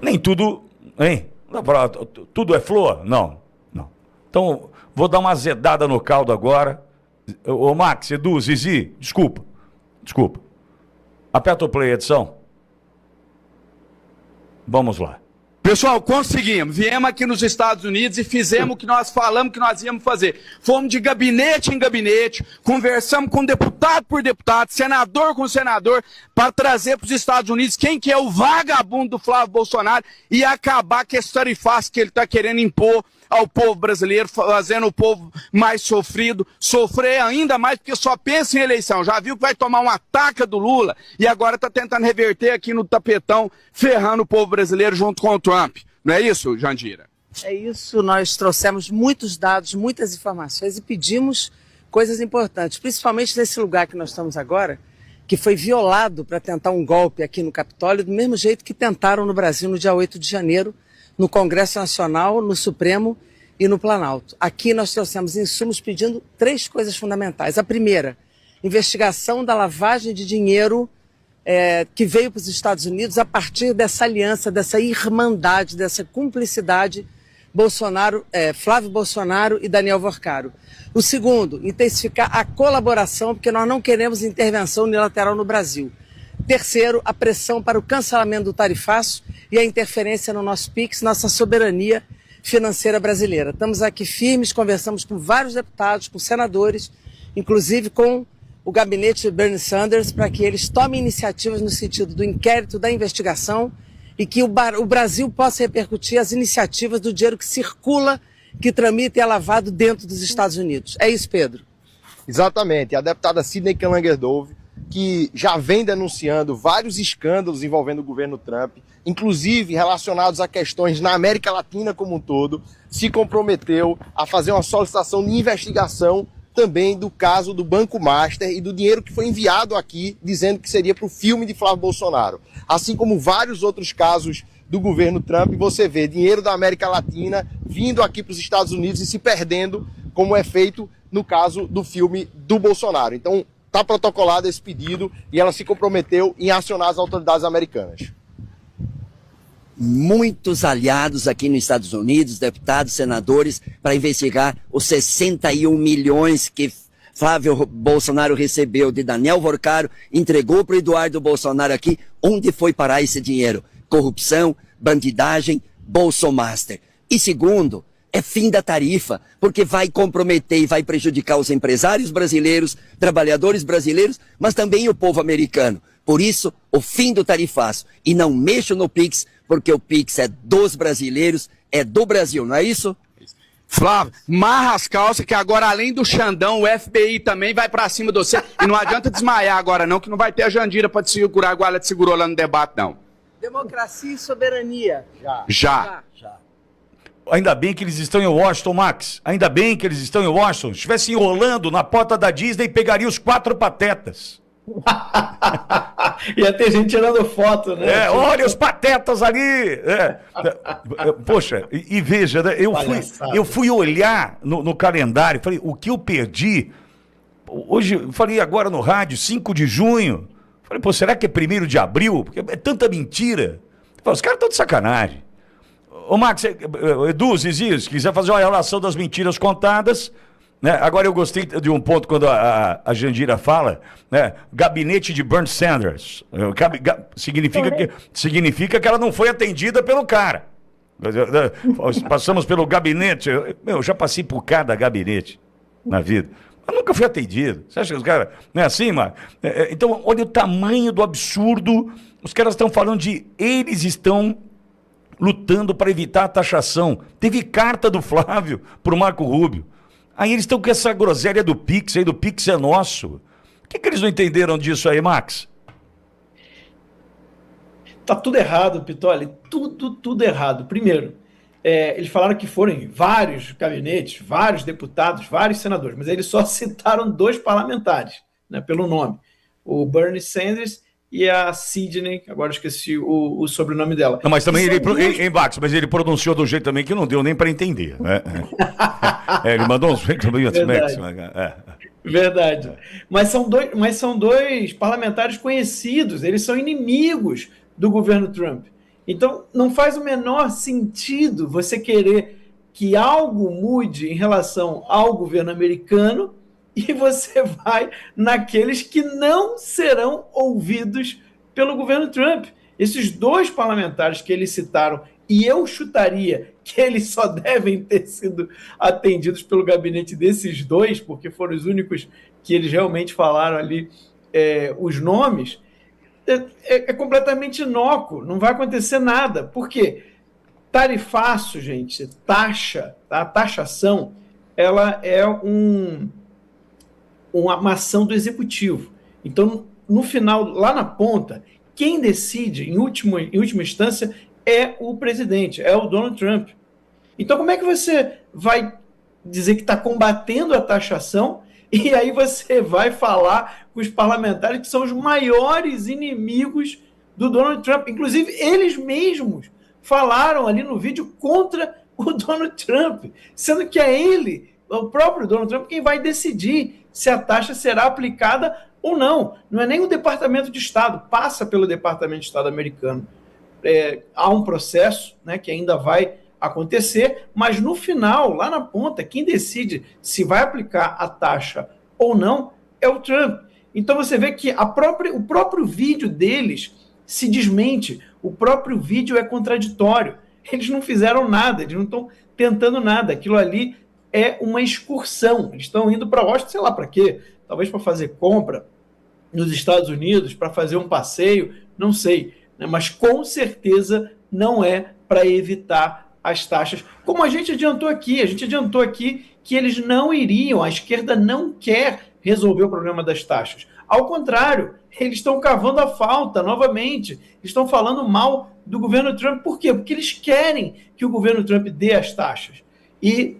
Nem tudo, hein? Tudo é flor? Não, não. Então, vou dar uma azedada no caldo agora. Ô, Max, Edu, Zizi, desculpa. Aperta o play, edição. Vamos lá. Pessoal, conseguimos. Viemos aqui nos Estados Unidos e fizemos o que nós falamos que nós íamos fazer. Fomos de gabinete em gabinete, conversamos com deputado por deputado, senador com senador, para trazer para os Estados Unidos quem que é o vagabundo do Flávio Bolsonaro e acabar com esse tarifaço que ele está querendo impor ao povo brasileiro, fazendo o povo mais sofrido, sofrer ainda mais, porque só pensa em eleição. Já viu que vai tomar uma taca do Lula e agora está tentando reverter aqui no tapetão, ferrando o povo brasileiro junto com o Trump. Não é isso, Jandira? É isso, nós trouxemos muitos dados, muitas informações e pedimos coisas importantes, principalmente nesse lugar que nós estamos agora, que foi violado para tentar um golpe aqui no Capitólio, do mesmo jeito que tentaram no Brasil no dia 8 de janeiro, no Congresso Nacional, no Supremo e no Planalto. Aqui nós trouxemos insumos pedindo 3 coisas fundamentais. A primeira, investigação da lavagem de dinheiro que veio para os Estados Unidos a partir dessa aliança, dessa irmandade, dessa cumplicidade Flávio Bolsonaro e Daniel Vorcaro. O segundo, intensificar a colaboração, porque nós não queremos intervenção unilateral no Brasil. Terceiro, a pressão para o cancelamento do tarifaço e a interferência no nosso PIX, nossa soberania financeira brasileira. Estamos aqui firmes, conversamos com vários deputados, com senadores, inclusive com o gabinete de Bernie Sanders, para que eles tomem iniciativas no sentido do inquérito, da investigação e que o Brasil possa repercutir as iniciativas do dinheiro que circula, que tramita e é lavado dentro dos Estados Unidos. É isso, Pedro? Exatamente. A deputada Sidney Keller-Dove, que já vem denunciando vários escândalos envolvendo o governo Trump, inclusive relacionados a questões na América Latina como um todo, se comprometeu a fazer uma solicitação de investigação também do caso do Banco Master e do dinheiro que foi enviado aqui, dizendo que seria para o filme de Flávio Bolsonaro. Assim como vários outros casos do governo Trump, você vê dinheiro da América Latina vindo aqui para os Estados Unidos e se perdendo, como é feito no caso do filme do Bolsonaro. Então, está protocolado esse pedido e ela se comprometeu em acionar as autoridades americanas. Muitos aliados aqui nos Estados Unidos, deputados, senadores, para investigar os 61 milhões que Flávio Bolsonaro recebeu de Daniel Vorcaro, entregou para o Eduardo Bolsonaro aqui. Onde foi parar esse dinheiro? Corrupção, bandidagem, Bolsomaster. E segundo, é fim da tarifa, porque vai comprometer e vai prejudicar os empresários brasileiros, trabalhadores brasileiros, mas também o povo americano. Por isso, o fim do tarifaço. E não mexo no PIX, porque o PIX é dos brasileiros, é do Brasil, não é isso? Flávio, marra as calças que agora, além do Xandão, o FBI também vai pra cima de você. E não adianta desmaiar agora não, que não vai ter a Jandira pra te segurar igual ela te segurou lá no debate, não. Democracia e soberania. Já. Ainda bem que eles estão em Washington, Max. Ainda bem que eles estão em Washington. Se estivesse enrolando na porta da Disney, pegaria os 4 patetas. Ia ter gente tirando foto, né? Olha os patetas ali. Poxa, e veja, né, eu fui olhar no calendário, falei, o que eu perdi? Hoje, eu falei agora no rádio, 5 de junho. Falei, pô, será que é 1º de abril? Porque é tanta mentira. Falei, os caras estão de sacanagem. Ô Max, Edu, Zizi, se quiser fazer uma relação das mentiras contadas, né? Agora eu gostei de um ponto quando a Jandira fala, né? Gabinete de Bernie Sanders. Significa que ela não foi atendida pelo cara. Passamos pelo gabinete. Eu já passei por cada gabinete na vida. Eu nunca fui atendido. Você acha que os caras... Não é assim, Marco? Então, olha o tamanho do absurdo. Os caras estão falando de... Eles estão lutando para evitar a taxação. Teve carta do Flávio para o Marco Rubio. Aí eles estão com essa groselha do Pix, aí do Pix é nosso. O que eles não entenderam disso aí, Max? Tá tudo errado, Pitoli. Tudo errado. Primeiro, eles falaram que foram em vários gabinetes, vários deputados, vários senadores, mas eles só citaram 2 parlamentares, né, pelo nome. O Bernie Sanders e a Sidney, agora eu esqueci o sobrenome dela. Não, mas também Max, mas ele pronunciou do jeito também que não deu nem para entender. Né? Ele mandou uns... Verdade. Mas são dois parlamentares conhecidos, eles são inimigos do governo Trump. Então, não faz o menor sentido você querer que algo mude em relação ao governo americano e você vai naqueles que não serão ouvidos pelo governo Trump. Esses 2 parlamentares que eles citaram, e eu chutaria que eles só devem ter sido atendidos pelo gabinete desses 2, porque foram os únicos que eles realmente falaram ali os nomes, é completamente inócuo, não vai acontecer nada. Por quê? Tarifaço, gente, taxa, tá? A taxação, ela é uma ação do executivo. Então, no final, lá na ponta, quem decide, em última instância, é o presidente, é o Donald Trump. Então, como é que você vai dizer que está combatendo a taxação e aí você vai falar com os parlamentares que são os maiores inimigos do Donald Trump? Inclusive, eles mesmos falaram ali no vídeo contra o Donald Trump, sendo que é ele, o próprio Donald Trump, quem vai decidir se a taxa será aplicada ou não. Não é nem o Departamento de Estado, passa pelo Departamento de Estado americano. Há um processo, né, que ainda vai acontecer, mas no final, lá na ponta, quem decide se vai aplicar a taxa ou não é o Trump. Então você vê que o próprio vídeo deles se desmente, o próprio vídeo é contraditório. Eles não fizeram nada, eles não estão tentando nada. Aquilo ali é uma excursão. Eles estão indo para Washington, sei lá para quê, talvez para fazer compra nos Estados Unidos, para fazer um passeio, não sei, né? Mas com certeza não é para evitar as taxas. Como a gente adiantou aqui que eles não iriam, a esquerda não quer resolver o problema das taxas. Ao contrário, eles estão cavando a falta novamente, estão falando mal do governo Trump. Por quê? Porque eles querem que o governo Trump dê as taxas. E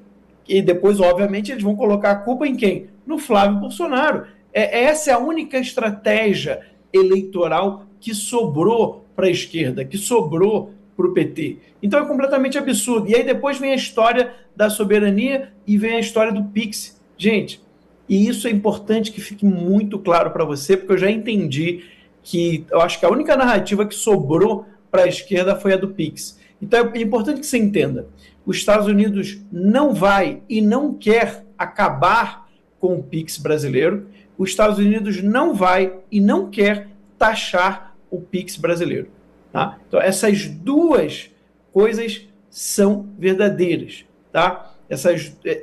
depois, obviamente, eles vão colocar a culpa em quem? No Flávio Bolsonaro. Essa é a única estratégia eleitoral que sobrou para a esquerda, que sobrou para o PT. Então é completamente absurdo. E aí depois vem a história da soberania e vem a história do Pix. Gente, e isso é importante que fique muito claro para você, porque eu já entendi que eu acho que a única narrativa que sobrou para a esquerda foi a do Pix. Então é importante que você entenda. Os Estados Unidos não vai e não quer acabar com o Pix brasileiro. Os Estados Unidos não vai e não quer taxar o Pix brasileiro. Tá? Então, essas 2 coisas são verdadeiras. Tá?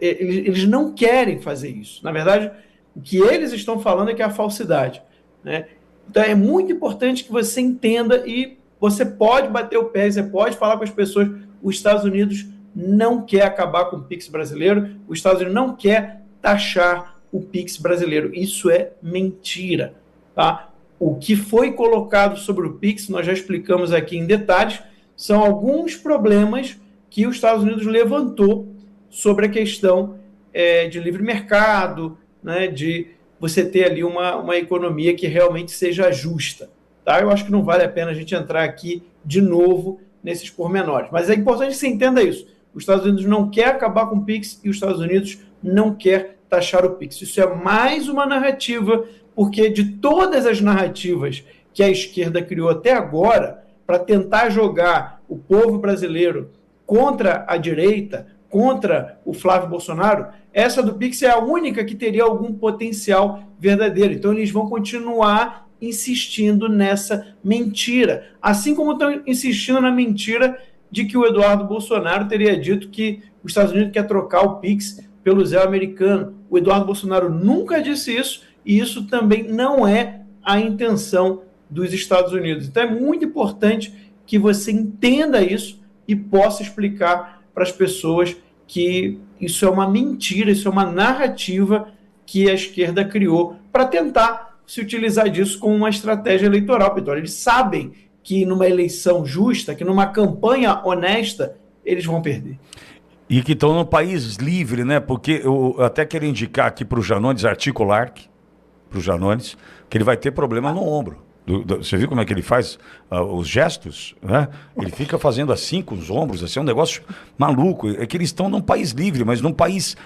Eles não querem fazer isso. Na verdade, o que eles estão falando é que é a falsidade. Né? Então, é muito importante que você entenda e você pode bater o pé, você pode falar com as pessoas. Os Estados Unidos não quer acabar com o Pix brasileiro, os Estados Unidos não quer taxar o Pix brasileiro. Isso é mentira. Tá? O que foi colocado sobre o Pix, nós já explicamos aqui em detalhes, são alguns problemas que os Estados Unidos levantou sobre a questão de livre mercado, né, de você ter ali uma economia que realmente seja justa. Tá? Eu acho que não vale a pena a gente entrar aqui de novo nesses pormenores. Mas é importante que você entenda isso. Os Estados Unidos não quer acabar com o Pix e os Estados Unidos não quer taxar o Pix. Isso é mais uma narrativa, porque de todas as narrativas que a esquerda criou até agora para tentar jogar o povo brasileiro contra a direita, contra o Flávio Bolsonaro, essa do Pix é a única que teria algum potencial verdadeiro. Então eles vão continuar insistindo nessa mentira, assim como estão insistindo na mentira de que o Eduardo Bolsonaro teria dito que os Estados Unidos quer trocar o Pix pelo zero americano. O Eduardo Bolsonaro nunca disse isso, e isso também não é a intenção dos Estados Unidos. Então é muito importante que você entenda isso e possa explicar para as pessoas que isso é uma mentira, isso é uma narrativa que a esquerda criou para tentar se utilizar disso como uma estratégia eleitoral. Então, eles sabem que numa eleição justa, que numa campanha honesta, eles vão perder. E que estão num país livre, né? Porque eu até quero indicar aqui para o Janones, articular para o Janones, que ele vai ter problema no ombro. Você viu como é que ele faz os gestos, né? Ele fica fazendo assim com os ombros, assim, é um negócio maluco. É que eles estão num país livre, mas num país,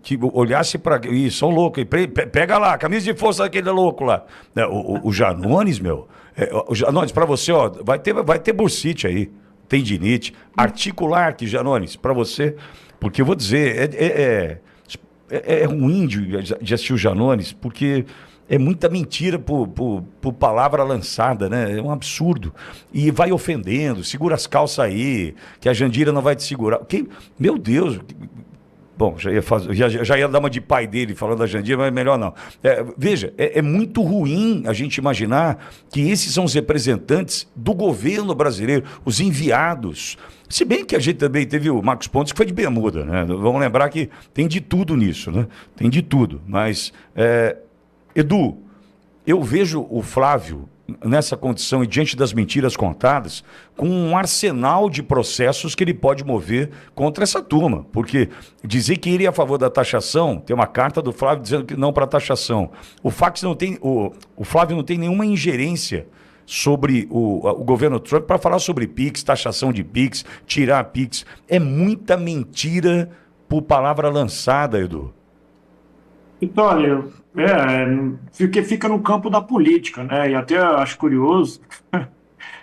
que olhasse para isso, são loucos. Pega lá, camisa de força daquele louco lá. O Janones, meu. O Janones, para você, ó, vai ter bursite aí, tendinite, articular aqui, Janones, para você, porque eu vou dizer, é ruim de assistir o Janones, porque é muita mentira por palavra lançada, né? É um absurdo. E vai ofendendo, segura as calças aí, que a Jandira não vai te segurar. Meu Deus! Bom, já ia dar uma de pai dele falando da Jandira, mas melhor não. Veja, é muito ruim a gente imaginar que esses são os representantes do governo brasileiro, os enviados. Se bem que a gente também teve o Marcos Pontes, que foi de bermuda, né? Vamos lembrar que tem de tudo nisso, né? Tem de tudo. Mas, Edu, eu vejo o Flávio nessa condição e diante das mentiras contadas, com um arsenal de processos que ele pode mover contra essa turma. Porque dizer que ele é a favor da taxação, tem uma carta do Flávio dizendo que não para a taxação. O Flávio não tem nenhuma ingerência sobre o governo Trump para falar sobre PIX, taxação de PIX, tirar PIX. É muita mentira por palavra lançada, Edu. Então, olha, fica no campo da política, né? E até acho curioso,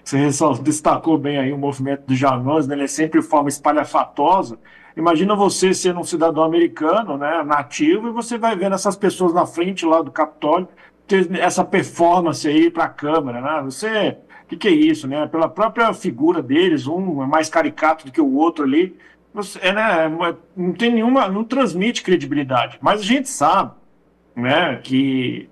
você só destacou bem aí o movimento do Janones, né? Ele é sempre de forma espalhafatosa. Imagina você sendo um cidadão americano, né, nativo, e você vai vendo essas pessoas na frente lá do Capitólio, ter essa performance aí para a Câmara, né? O que é isso, né? Pela própria figura deles, um é mais caricato do que o outro ali. Né, não tem nenhuma, não transmite credibilidade. Mas a gente sabe, né, que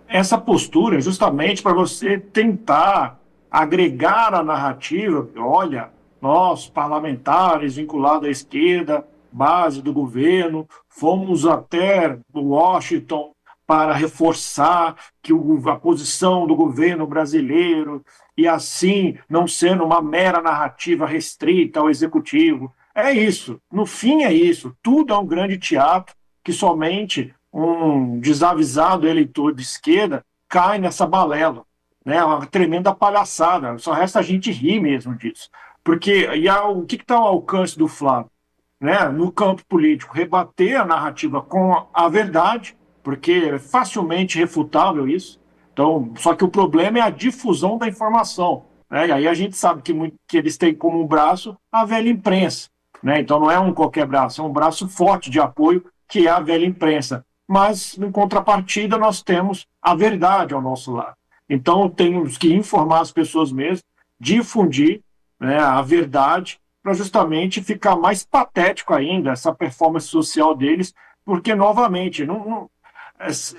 essa postura é justamente para você tentar agregar a narrativa. Olha, nós, parlamentares vinculados à esquerda, base do governo, fomos até Washington para reforçar que a posição do governo brasileiro, e assim não sendo uma mera narrativa restrita ao executivo. É isso, no fim é isso, tudo é um grande teatro que somente um desavisado eleitor de esquerda cai nessa balela, né? Uma tremenda palhaçada, só resta a gente rir mesmo disso. Porque o que está ao alcance do Flávio? Né? No campo político, rebater a narrativa com a verdade, porque é facilmente refutável isso. Então, só que o problema é a difusão da informação, né? E aí a gente sabe que eles têm como braço a velha imprensa. Né? Então não é um qualquer braço, é um braço forte de apoio, que é a velha imprensa. Mas, em contrapartida, nós temos a verdade ao nosso lado. Então temos que informar as pessoas mesmo, difundir, né, a verdade, para justamente ficar mais patético ainda essa performance social deles, porque, novamente,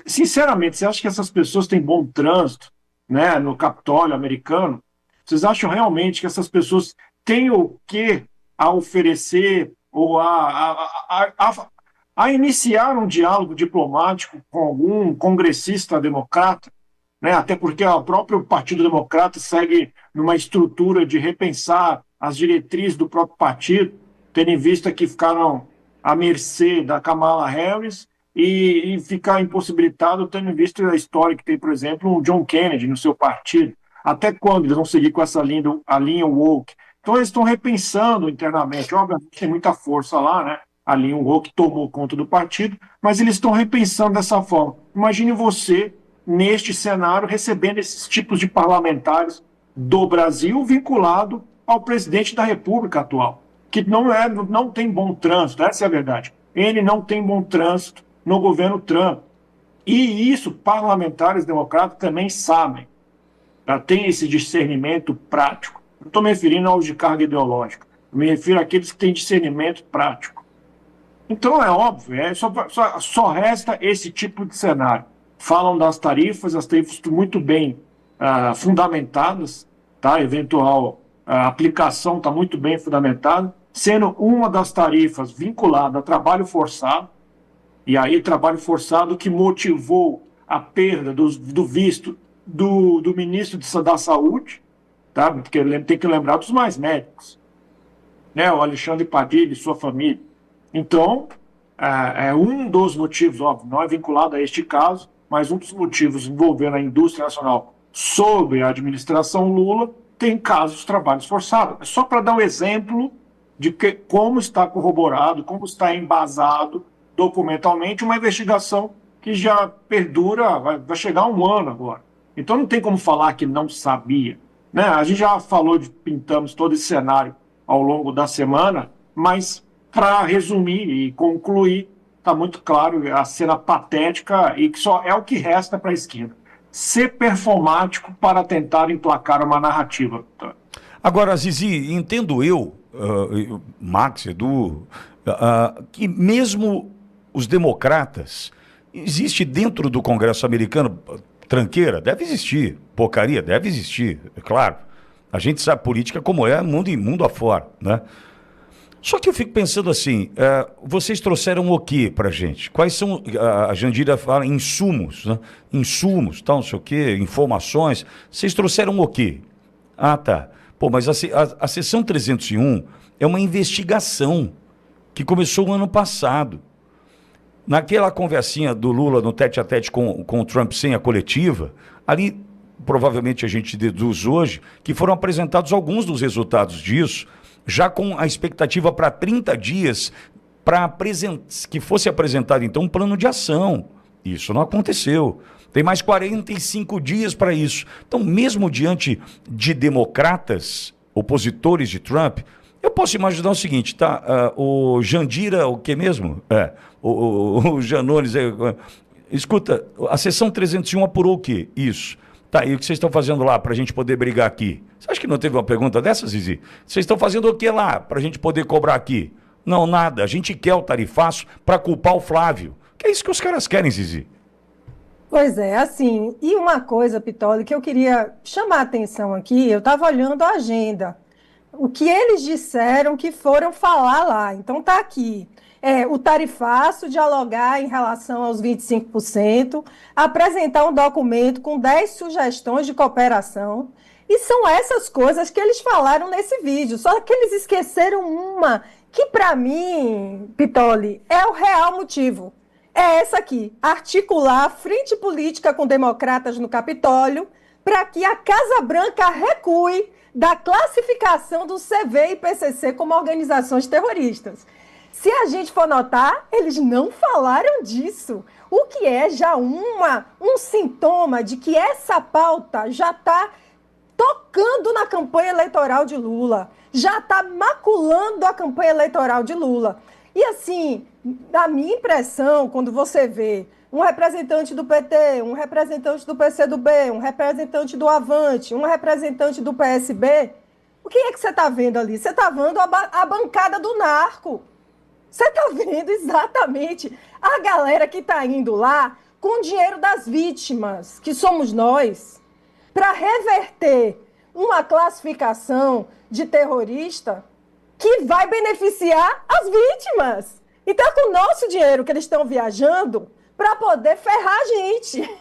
sinceramente, você acha que essas pessoas têm bom trânsito, né, no Capitólio americano? Vocês acham realmente que essas pessoas têm o quê a oferecer ou a iniciar um diálogo diplomático com algum congressista democrata, né? Até porque o próprio Partido Democrata segue numa estrutura de repensar as diretrizes do próprio partido, tendo em vista que ficaram à mercê da Kamala Harris e ficar impossibilitado, tendo em vista a história que tem, por exemplo, o John Kennedy no seu partido. Até quando eles vão seguir com essa linha woke? Então eles estão repensando internamente. Obviamente tem muita força lá, né? A linha woke tomou conta do partido, mas eles estão repensando dessa forma. Imagine você, neste cenário, recebendo esses tipos de parlamentares do Brasil vinculado ao presidente da República atual, que não tem bom trânsito, essa é a verdade. Ele não tem bom trânsito no governo Trump. E isso parlamentares democratas também sabem. Já tem esse discernimento prático. Não estou me referindo aos de carga ideológica. Eu me refiro àqueles que têm discernimento prático. Então é óbvio, só resta esse tipo de cenário. Falam das tarifas, as tarifas muito bem fundamentadas, tá? A eventual aplicação está muito bem fundamentada, sendo uma das tarifas vinculada a trabalho forçado, e aí trabalho forçado que motivou a perda do visto do ministro da Saúde, tá? Porque tem que lembrar dos mais médicos, né? O Alexandre Padilha e sua família. Então, é um dos motivos, óbvio, não é vinculado a este caso, mas um dos motivos envolvendo a indústria nacional sob a administração Lula tem casos de trabalhos forçados. É só para dar um exemplo de como está corroborado, como está embasado documentalmente uma investigação que já perdura, vai chegar a 1 ano agora. Então não tem como falar que não sabia, né? A gente já falou, pintamos todo esse cenário ao longo da semana, mas para resumir e concluir, está muito claro a cena patética e que só é o que resta para a esquerda. Ser performático para tentar emplacar uma narrativa. Agora, Zizi, entendo eu, Max, Edu, que mesmo os democratas, existe dentro do Congresso americano tranqueira? Deve existir. Porcaria? Deve existir, é claro. A gente sabe política como é mundo afora, né? Só que eu fico pensando assim, vocês trouxeram o que pra gente? Quais são, a Jandira fala, insumos, né? Insumos, tal, não sei o quê, informações. Vocês trouxeram o quê? Ah, tá. Pô, mas a sessão 301 é uma investigação que começou o ano passado. Naquela conversinha do Lula no tete-a-tete com o Trump sem a coletiva, ali provavelmente a gente deduz hoje que foram apresentados alguns dos resultados disso, já com a expectativa para 30 dias, que fosse apresentado então um plano de ação. Isso não aconteceu. Tem mais 45 dias para isso. Então, mesmo diante de democratas, opositores de Trump, eu posso imaginar o seguinte, tá? O Jandira, o que mesmo? O Janones, escuta, a sessão 301 apurou o quê? Isso. Tá, e o que vocês estão fazendo lá para a gente poder brigar aqui? Você acha que não teve uma pergunta dessa, Zizi? Vocês estão fazendo o que lá para a gente poder cobrar aqui? Não, nada. A gente quer o tarifaço para culpar o Flávio. Que é isso que os caras querem, Zizi. Pois é, assim, e uma coisa, Pitoli, que eu queria chamar a atenção aqui, eu estava olhando a agenda, o que eles disseram que foram falar lá, então tá aqui, o tarifaço, dialogar em relação aos 25%, apresentar um documento com 10 sugestões de cooperação, e são essas coisas que eles falaram nesse vídeo, só que eles esqueceram uma, que para mim, Pitoli, é o real motivo. É essa aqui, articular a frente política com democratas no Capitólio para que a Casa Branca recue da classificação do CV e PCC como organizações terroristas. Se a gente for notar, eles não falaram disso, o que é já um sintoma de que essa pauta já está tocando na campanha eleitoral de Lula, já está maculando a campanha eleitoral de Lula. E assim, a minha impressão, quando você vê um representante do PT, um representante do PCdoB, um representante do Avante, um representante do PSB, o que é que você está vendo ali? Você está vendo a bancada do narco. Você está vendo exatamente a galera que está indo lá com o dinheiro das vítimas, que somos nós, para reverter uma classificação de terrorista que vai beneficiar as vítimas. Então é com o nosso dinheiro que eles estão viajando para poder ferrar a gente.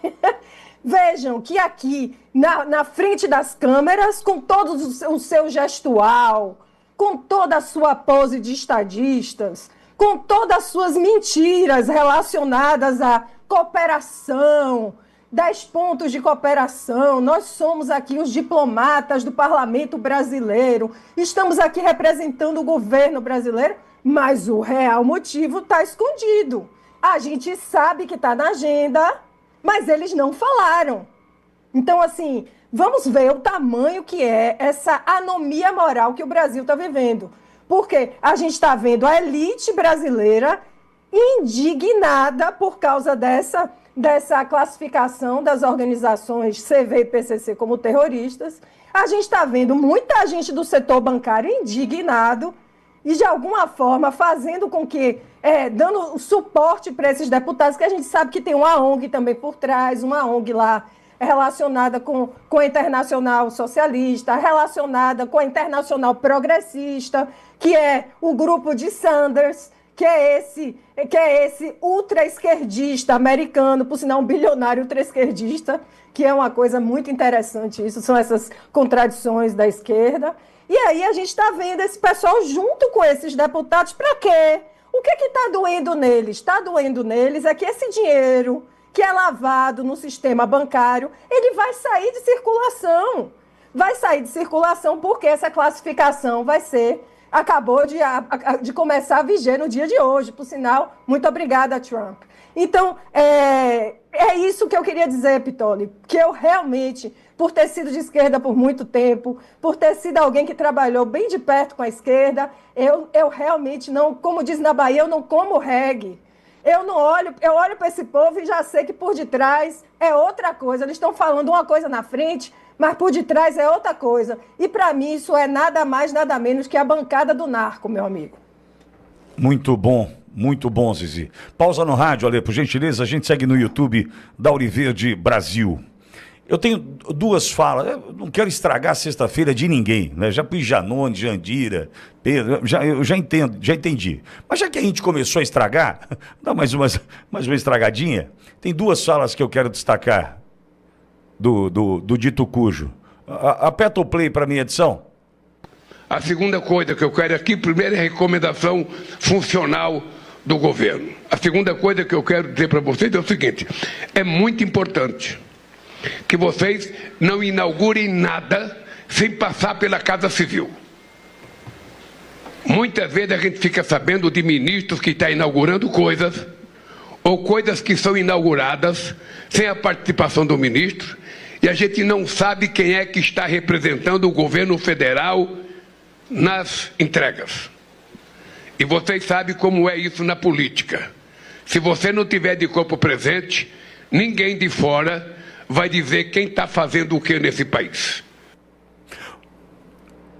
Vejam que aqui, na frente das câmeras, com todo o seu gestual, com toda a sua pose de estadistas, com todas as suas mentiras relacionadas à cooperação, 10 pontos de cooperação, nós somos aqui os diplomatas do parlamento brasileiro, estamos aqui representando o governo brasileiro, mas o real motivo está escondido. A gente sabe que está na agenda, mas eles não falaram. Então, assim, vamos ver o tamanho que é essa anomia moral que o Brasil está vivendo. Porque a gente está vendo a elite brasileira indignada por causa dessa classificação das organizações CV e PCC como terroristas. A gente está vendo muita gente do setor bancário indignado e, de alguma forma, fazendo com que, dando suporte para esses deputados, que a gente sabe que tem uma ONG também por trás, uma ONG lá relacionada com a Internacional Socialista, relacionada com a Internacional Progressista, que é o grupo de Sanders, que é esse ultra-esquerdista americano, por sinal um bilionário ultra-esquerdista, que é uma coisa muito interessante isso, são essas contradições da esquerda. E aí a gente está vendo esse pessoal junto com esses deputados para quê? O que está doendo neles? Está doendo neles é que esse dinheiro que é lavado no sistema bancário, ele vai sair de circulação. Vai sair de circulação porque essa classificação acabou de começar a viger no dia de hoje. Por sinal, muito obrigada, Trump. Então, é isso que eu queria dizer, Pittoli, que eu realmente, por ter sido de esquerda por muito tempo, por ter sido alguém que trabalhou bem de perto com a esquerda, eu realmente não, como diz na Bahia, eu não como reggae. Eu olho para esse povo e já sei que por detrás é outra coisa. Eles estão falando uma coisa na frente, mas por detrás é outra coisa. E para mim isso é nada mais, nada menos que a bancada do narco, meu amigo. Muito bom, Zizi. Pausa no rádio, Ale, por gentileza. A gente segue no YouTube da Auriverde Brasil. Eu tenho duas falas. Eu não quero estragar a sexta-feira de ninguém, né? Já pus Janone, Jandira, Pedro, eu já entendi. Mas já que a gente começou a estragar, dá mais uma estragadinha. Tem duas falas que eu quero destacar do dito cujo. Aperta o play para minha edição. A segunda coisa que eu quero aqui, primeiro, é a recomendação funcional do governo. A segunda coisa que eu quero dizer para vocês é o seguinte: é muito importante que vocês não inaugurem nada sem passar pela Casa Civil. Muitas vezes a gente fica sabendo de ministros que estão inaugurando coisas, ou coisas que são inauguradas sem a participação do ministro, e a gente não sabe quem é que está representando o governo federal nas entregas. E vocês sabem como é isso na política. Se você não tiver de corpo presente, ninguém de fora vai dizer quem está fazendo o que nesse país.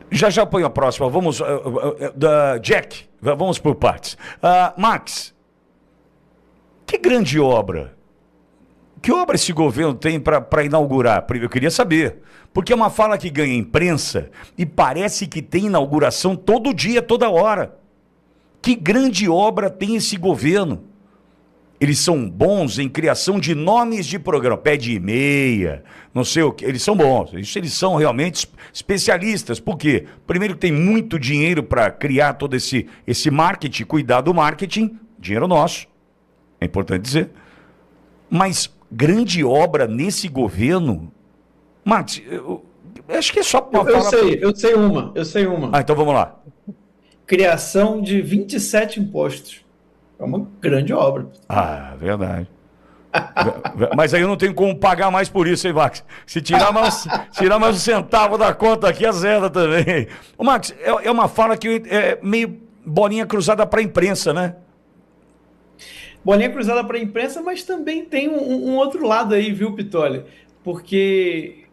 Já põe a próxima. Vamos, Jack, vamos por partes. Max, que grande obra. Que obra esse governo tem para inaugurar? Eu queria saber. Porque é uma fala que ganha imprensa e parece que tem inauguração todo dia, toda hora. Que grande obra tem esse governo? Eles são bons em criação de nomes de programa, pé de meia, não sei o que. Eles são bons, eles são realmente especialistas. Por quê? Primeiro, tem muito dinheiro para criar todo esse marketing, cuidar do marketing, dinheiro nosso, é importante dizer. Mas grande obra nesse governo, Max, eu acho que é só uma fala... Eu sei uma. Então vamos lá. Criação de 27 impostos. É uma grande obra. Verdade. Mas aí eu não tenho como pagar mais por isso, hein, Max? Se tirar mais um centavo da conta aqui, azeda também. Ô, Max, é uma fala que é meio bolinha cruzada para a imprensa, né? Bolinha cruzada para a imprensa, mas também tem um outro lado aí, viu, Pittoli? Porque,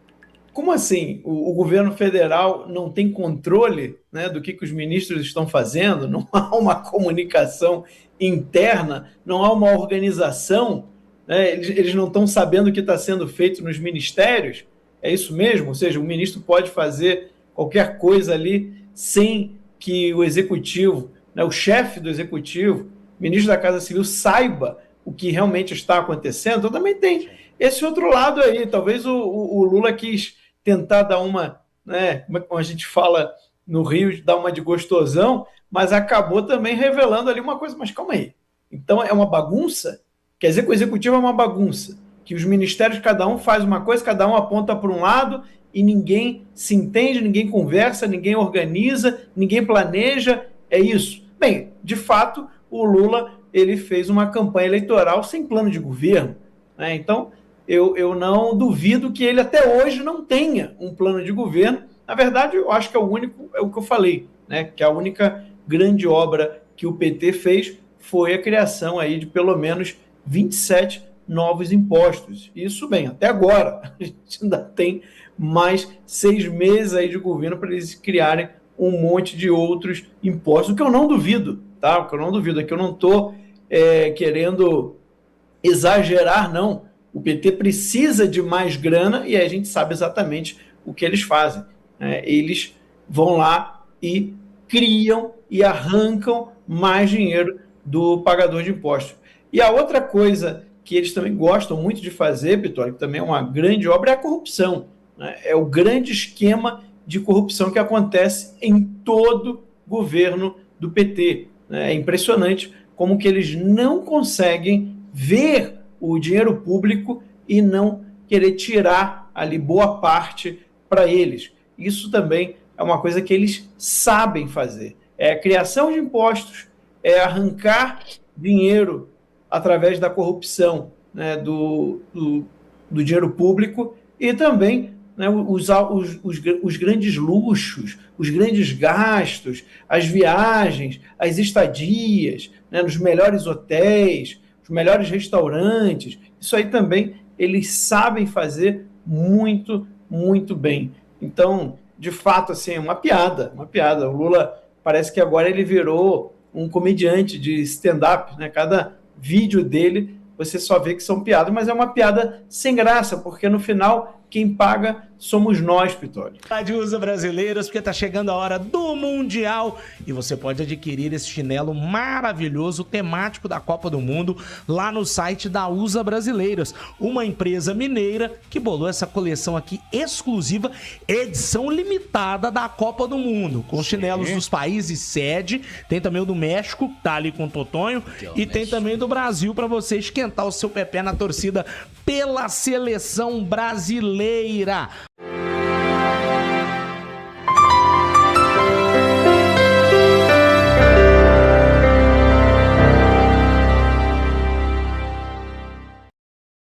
como assim? O governo federal não tem controle, né, do que os ministros estão fazendo? Não há uma comunicação interna, não há uma organização, né? Eles não estão sabendo o que está sendo feito nos ministérios? É isso mesmo? Ou seja, o ministro pode fazer qualquer coisa ali sem que o executivo, né, o chefe do executivo, o ministro da Casa Civil, saiba o que realmente está acontecendo? Então também tem esse outro lado aí. Talvez o Lula quis tentar dar uma, né, como a gente fala no Rio, dar uma de gostosão, mas acabou também revelando ali uma coisa. Mas calma aí, então é uma bagunça? Quer dizer que o executivo é uma bagunça, que os ministérios, cada um faz uma coisa, cada um aponta para um lado e ninguém se entende, ninguém conversa, ninguém organiza, ninguém planeja, é isso? Bem, de fato, o Lula ele fez uma campanha eleitoral sem plano de governo, né? Então, eu não duvido que ele até hoje não tenha um plano de governo. Na verdade, eu acho que é o único, é o que eu falei, né? Que a única grande obra que o PT fez foi a criação aí de pelo menos 27 novos impostos. Isso, bem, até agora. A gente ainda tem mais 6 meses aí de governo para eles criarem um monte de outros impostos, o que eu não duvido, tá? O que eu não duvido é que eu não estou querendo exagerar, não. O PT precisa de mais grana e a gente sabe exatamente o que eles fazem. Eles vão lá e criam e arrancam mais dinheiro do pagador de impostos. E a outra coisa que eles também gostam muito de fazer, Pittoli, que também é uma grande obra, é a corrupção, né? É o grande esquema de corrupção que acontece em todo governo do PT, né? É impressionante como que eles não conseguem ver o dinheiro público e não querer tirar ali boa parte para eles. Isso também é uma coisa que eles sabem fazer. É a criação de impostos, é arrancar dinheiro através da corrupção, né, do dinheiro público e também, né, usar os grandes luxos, os grandes gastos, as viagens, as estadias, né, nos melhores hotéis, os melhores restaurantes. Isso aí também eles sabem fazer muito, muito bem. Então, de fato, assim, é uma piada. O Lula parece que agora ele virou um comediante de stand-up, né? Cada vídeo dele você só vê que são piadas, mas é uma piada sem graça, porque no final quem paga somos nós, Pitoli. Usa Brasileiros, porque tá chegando a hora do Mundial e você pode adquirir esse chinelo maravilhoso temático da Copa do Mundo lá no site da Usa Brasileiros, uma empresa mineira que bolou essa coleção aqui exclusiva, edição limitada da Copa do Mundo, com chinelos dos países sede, tem também o do México, tá ali com o Totonho, e tem também do Brasil para você esquentar o seu pé na torcida pela seleção brasileira.